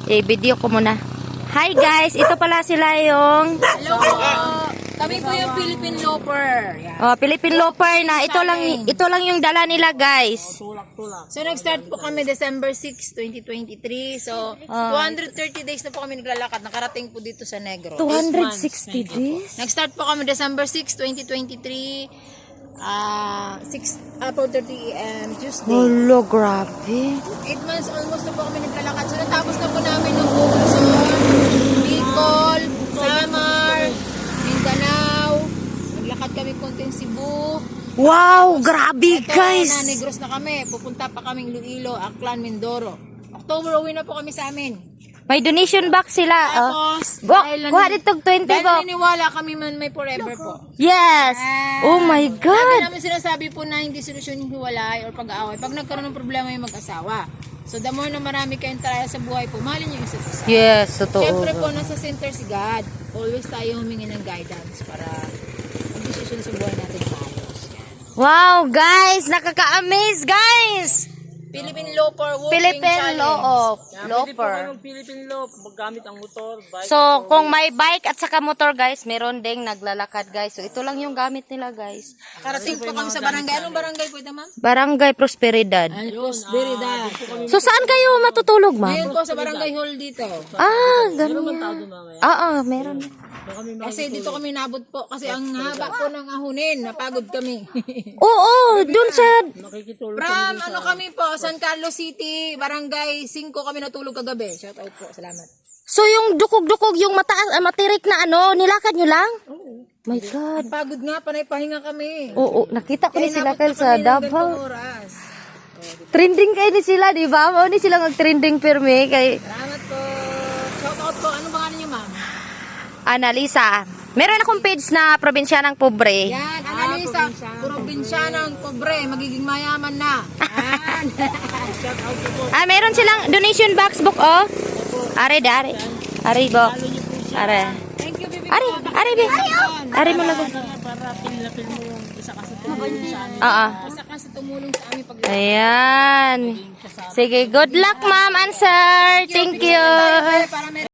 I-video ko muna. Hi guys, ito pala sila yung... Hello po. Kami po yung Philippine Loper. Yan. Oh, Philippine Loper na. Ito lang yung dala nila guys. So nag-start po kami December 6, 2023. So 230 days na po kami naglalakad. Nakarating po dito sa Negros. 260 days? Nag-start po kami December 6, 2023. 4:30 AM Tuesday. Hello, grabe. 8 months almost na po kami naglalakad. So natapos na po namin ng Luzon, Bicol, Samar, Mindanao. Naglakad kami konting Cebu. Wow, grabe guys. Na Negros na kami. Pupunta pa kaming Iloilo, Aklan, Mindoro. October uwi na po kami sa amin. May donation box sila. Tapos, Kuha dito 20 dahil bo. naniniwala kami man may forever po. Yes. Oh my Sabi God. namin sinasabi po na hindi solusyon yung hiwalay or pag-aaway. Pag nagkaroon ng problema yung mag-asawa. So the more na marami kayong trial sa buhay po, mahalin yung isa't isa. Yes, totoo. Siyempre po, nasa center si God. Always tayo humingi ng guidance para mag-decision sa buhay natin maayos. Wow, guys, nakaka-amaze, guys. Philippine Loper Walking Philippine Challenge. Loper. Philippine Loop, maggamit ang motor, bike. So, kung may bike at saka motor, guys, meron ding naglalakad, guys. So, ito lang yung gamit nila, guys. Karating po kami sa barangay. Anong barangay po ito, ma'am? Barangay Prosperidad. Prosperidad. So, saan kayo matutulog, ma'am? Ngayon po sa barangay hall dito. Ah, ganyan. Meron. Kasi dito kami nabot po. Kasi ang haba po ng ahunin. Napagod kami. Oo, dun sa... From ano kami po, San Carlos City, barangay 5 kami natulog kagabi. Shout out po. Salamat. So, yung dukog-dukog, yung matirik na nilakad nyo lang? Oo. My God. Pagod nga, panay pahinga kami. Oo, nakita ko ni sila Inabot kayo na sa kami ng Davao. gantong oras. Trending kayo ni sila, di ba? Mao ni sila mag-trending pirmi kay Salamat po. Shout out po. Anong pangalan niyo, ma'am? Annalisa. Meron akong page na Probinsya ng Pobre. Yan, Annalisa. Probinsya ng pobre. Magiging mayaman na. Yan. Shout out po. Meron silang donation box book, oh. Are, dare. Are, book. Are. Thank you, baby. Are, be. Are mo lang. Para pinlapin mo yung isa kasi tumulong sa amin. Oo. Isa kasi tumulong sa amin pag Ayan. Sige, good luck, ma'am and sir. Thank you. para